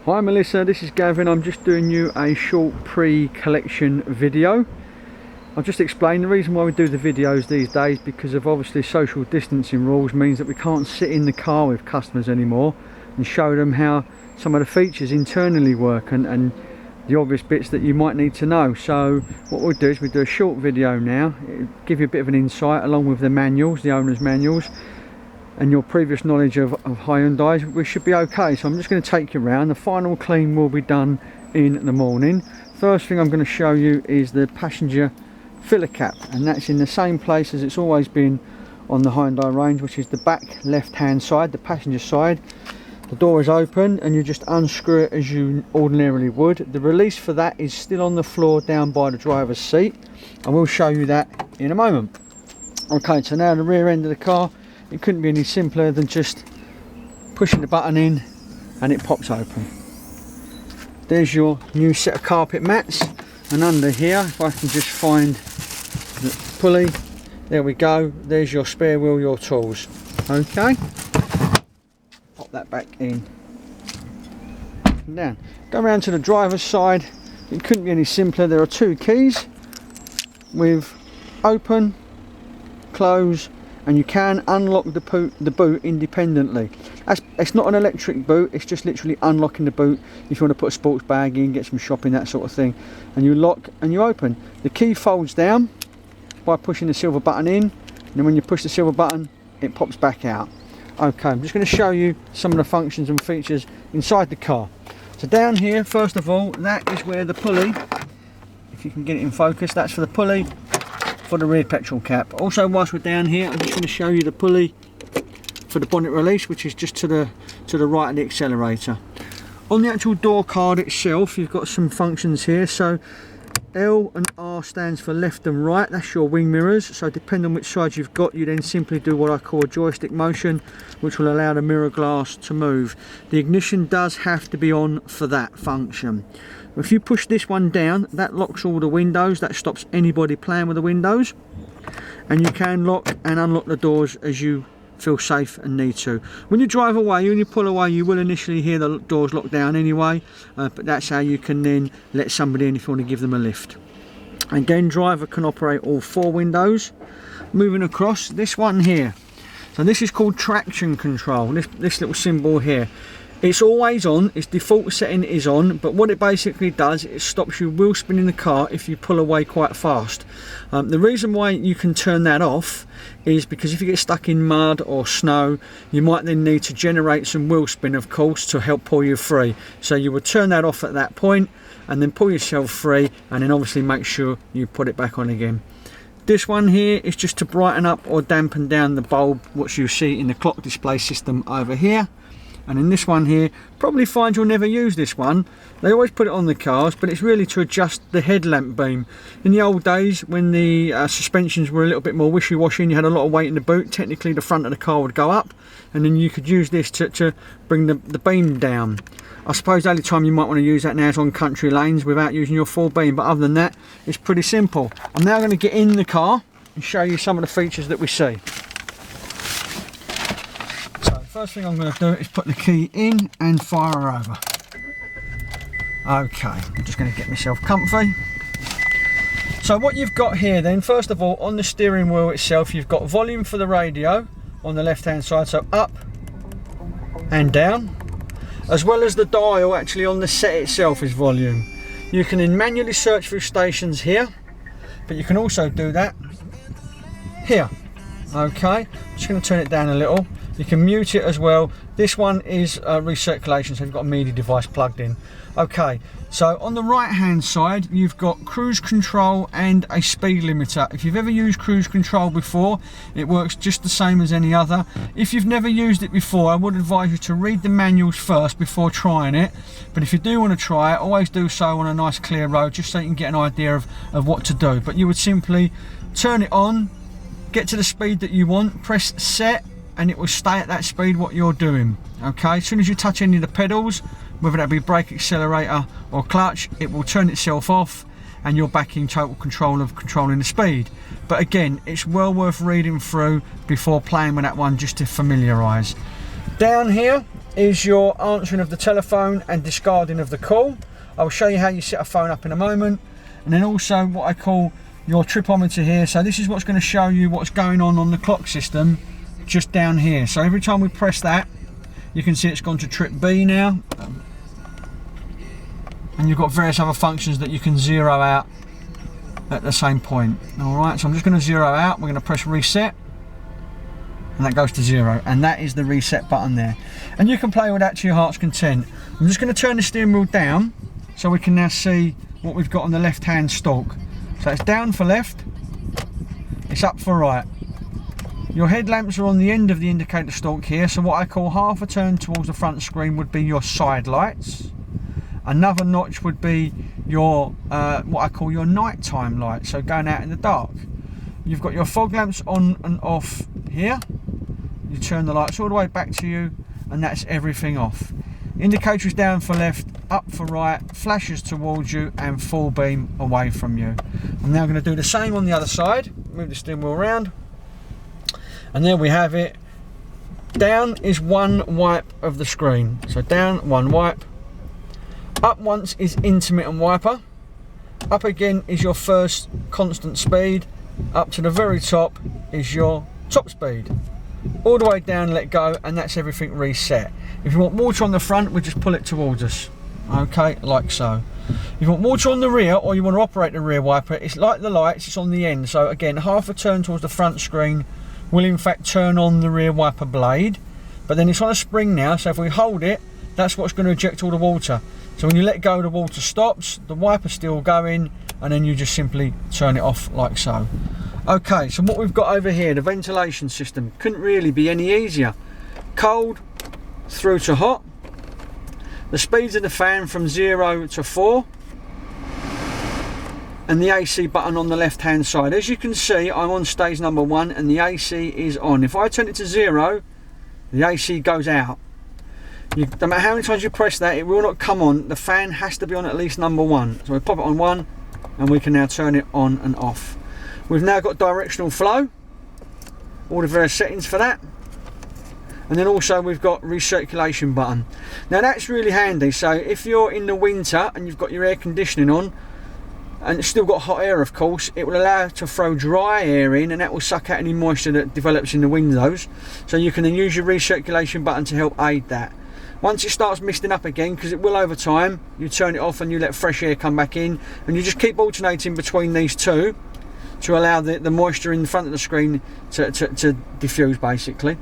Hi Melissa, this is Gavin. I'm just doing you a short pre-collection video. I'll just explain the reason why we do the videos these days, because of obviously social distancing rules means that we can't sit in the car with customers anymore and show them how some of the features internally work and the obvious bits that you might need to know. So what we'll do is we do a short video now, it'll give you a bit of an insight along with the manuals, the owner's manuals, and your previous knowledge of Hyundais. We should be okay. So I'm just going to take you around. The final clean will be done in the morning. First thing I'm going to show you is the passenger filler cap, and that's in the same place as it's always been on the Hyundai range, which is the back left hand side, the passenger side. The door is open and you just unscrew it as you ordinarily would. The release for that is still on the floor down by the driver's seat, and we'll show you that in a moment. Okay, so now the rear end of the car, it couldn't be any simpler than just pushing the button in and it pops open. There's your new set of carpet mats, and under here, if I can just find the pulley, there we go, there's your spare wheel, your tools. Okay, pop that back in and down. Go around to the driver's side. It couldn't be any simpler. There are two keys with open, close, and you can unlock the boot independently. It's not an electric boot, it's just literally unlocking the boot if you want to put a sports bag in, get some shopping, that sort of thing. And you lock and you open. The key folds down by pushing the silver button in, and then when you push the silver button, it pops back out. Okay, I'm just going to show you some of the functions and features inside the car. So down here, first of all, that is where the pulley, if you can get it in focus, that's for the pulley for the rear petrol cap. Also, whilst we're down here, I'm just going to show you the pulley for the bonnet release, which is just to the right of the accelerator. On the actual door card itself, you've got some functions here. So L and R stands for left and right, that's your wing mirrors. So depending on which side you've got, you then simply do what I call a joystick motion, which will allow the mirror glass to move. The ignition does have to be on for that function. If you push this one down, that locks all the windows, that stops anybody playing with the windows, and you can lock and unlock the doors as you feel safe and need to. When you drive away, when you pull away, you will initially hear the doors lock down anyway, but that's how you can then let somebody in if you want to give them a lift. Again, driver can operate all four windows. Moving across, this one here, so this is called traction control, this little symbol here. It's always on, its default setting is on, but what it basically does, it stops you wheel spinning the car if you pull away quite fast. The reason why you can turn that off is because if you get stuck in mud or snow, you might then need to generate some wheel spin, of course, to help pull you free. So you would turn that off at that point and then pull yourself free, and then obviously make sure you put it back on again. This one here is just to brighten up or dampen down the bulb, what you see in the clock display system over here. And in this one here, probably find you'll never use this one. They always put it on the cars, but it's really to adjust the headlamp beam. In the old days, when the suspensions were a little bit more wishy-washy and you had a lot of weight in the boot, technically the front of the car would go up, and then you could use this to bring the beam down. I suppose the only time you might want to use that now is on country lanes without using your full beam, but other than that, it's pretty simple. I'm now going to get in the car and show you some of the features that we see. First thing I'm going to do is put the key in and fire her over. Okay, I'm just going to get myself comfy. So what you've got here then, first of all, on the steering wheel itself, you've got volume for the radio on the left hand side, so up and down, as well as the dial actually on the set itself is volume. You can then manually search through stations here, but you can also do that here. Okay, I'm just going to turn it down a little. You can mute it as well. This one is recirculation, so you've got a MIDI device plugged in. Okay, so on the right hand side, you've got cruise control and a speed limiter. If you've ever used cruise control before, it works just the same as any other. If you've never used it before, I would advise you to read the manuals first before trying it. But if you do want to try it, always do so on a nice clear road, just so you can get an idea of what to do. But you would simply turn it on, get to the speed that you want, press set, and it will stay at that speed what you're doing. Okay, as soon as you touch any of the pedals, whether that be brake, accelerator or clutch, it will turn itself off and you're back in total control of controlling the speed. But again, it's well worth reading through before playing with that one, just to familiarise. Down here is your answering of the telephone and discarding of the call. I'll show you how you set a phone up in a moment. And then also what I call your tripometer here. So this is what's going to show you what's going on the clock system just down here. So every time we press that, you can see it's gone to trip B now. And you've got various other functions that you can zero out at the same point. Alright, so I'm just going to zero out. We're going to press reset. And that goes to 0. And that is the reset button there. And you can play with that to your heart's content. I'm just going to turn the steering wheel down so we can now see what we've got on the left hand stalk. So it's down for left, it's up for right. Your headlamps are on the end of the indicator stalk here, so what I call half a turn towards the front screen would be your side lights. Another notch would be your what I call your nighttime light, so going out in the dark. You've got your fog lamps on and off here. You turn the lights all the way back to you, and that's everything off. Indicator is down for left, up for right, flashes towards you, and full beam away from you. I'm now going to do the same on the other side. Move the steering wheel around, and there we have it. Down is one wipe of the screen, so down, one wipe. Up once is intermittent wiper. Up again is your first constant speed. Up to the very top is your top speed. All the way down, let go, and that's everything reset. If you want water on the front, we just pull it towards us. Okay, like so. If you want water on the rear, or you want to operate the rear wiper, it's like the lights, it's on the end. So again, half a turn towards the front screen will in fact turn on the rear wiper blade. But then it's on a spring now, so if we hold it, that's what's going to eject all the water. So when you let go, the water stops, the wiper's still going, and then you just simply turn it off like so. Okay, so what we've got over here, the ventilation system, couldn't really be any easier. Cold through to hot. The speeds of the fan from 0 to 4. And the AC button on the left hand side. As you can see, I'm on stage number 1 and the AC is on. If I turn it to 0, the AC goes out. No matter how many times you press that, it will not come on. The fan has to be on at least number 1. So we pop it on 1 and we can now turn it on and off. We've now got directional flow, all the various settings for that. And then also we've got recirculation button. Now that's really handy. So if you're in the winter and you've got your air conditioning on, and it's still got hot air of course, it will allow to throw dry air in, and that will suck out any moisture that develops in the windows. So you can then use your recirculation button to help aid that. Once it starts misting up again, because it will over time, you turn it off and you let fresh air come back in, and you just keep alternating between these two to allow the moisture in the front of the screen to diffuse basically.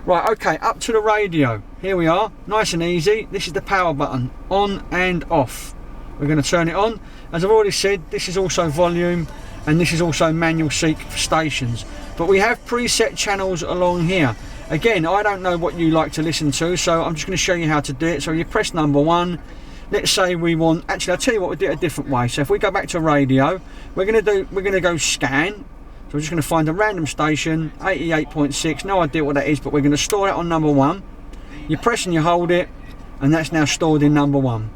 Right, okay, up to the radio. Here we are, nice and easy. This is the power button, on and off. We're going to turn it on. As I've already said, this is also volume, and this is also manual seek for stations. But we have preset channels along here. Again, I don't know what you like to listen to, so I'm just going to show you how to do it. So you press number 1. Let's say we want, actually I'll tell you what, we'll do it a different way. So if we go back to radio, we're going to go scan. So we're just going to find a random station, 88.6, no idea what that is, but we're going to store it on number 1. You press and you hold it, and that's now stored in number 1.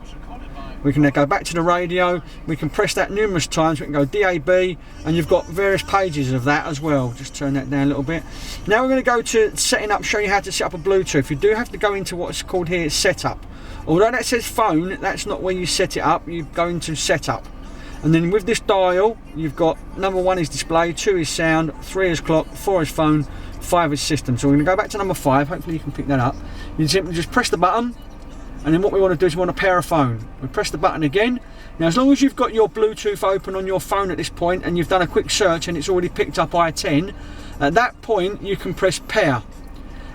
We can now go back to the radio, we can press that numerous times, we can go DAB, and you've got various pages of that as well. Just turn that down a little bit. Now we're going to go to setting up, show you how to set up a Bluetooth. You do have to go into what's called here setup. Although that says phone, that's not where you set it up, you go into setup. And then with this dial, you've got number 1 is display, 2 is sound, 3 is clock, 4 is phone, 5 is system. So we're going to go back to number 5, hopefully you can pick that up. You simply just press the button, and then what we want to do is we want to pair a phone. We press the button again. Now as long as you've got your Bluetooth open on your phone at this point, and you've done a quick search and it's already picked up I-10, at that point you can press pair.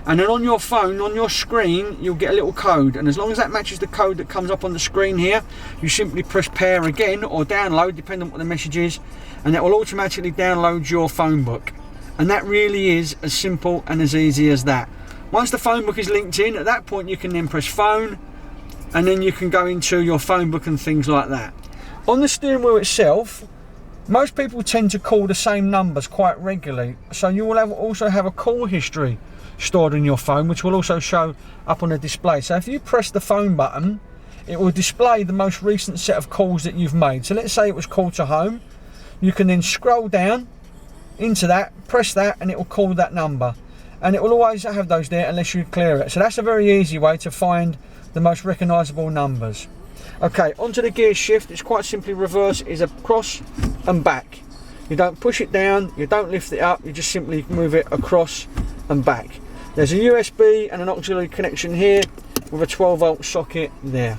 And then on your phone, on your screen, you'll get a little code, and as long as that matches the code that comes up on the screen here, you simply press pair again, or download, depending on what the message is, and that will automatically download your phone book. And that really is as simple and as easy as that. Once the phone book is linked in, at that point you can then press phone, and then you can go into your phone book and things like that. On the steering wheel itself, most people tend to call the same numbers quite regularly, so you will also have a call history stored in your phone, which will also show up on the display. So if you press the phone button, it will display the most recent set of calls that you've made. So let's say it was call to home. You can then scroll down into that, press that, and it will call that number. and it will always have those there unless you clear it. So that's a very easy way to find the most recognisable numbers. Okay, onto the gear shift. It's quite simply reverse, is across and back. You don't push it down, you don't lift it up, you just simply move it across and back. There's a USB and an auxiliary connection here with a 12-volt socket there.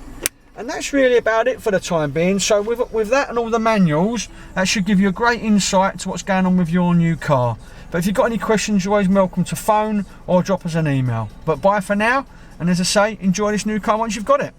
And that's really about it for the time being. So with that and all the manuals, that should give you a great insight to what's going on with your new car. But if you've got any questions, you're always welcome to phone or drop us an email. But bye for now, and as I say, enjoy this new car once you've got it.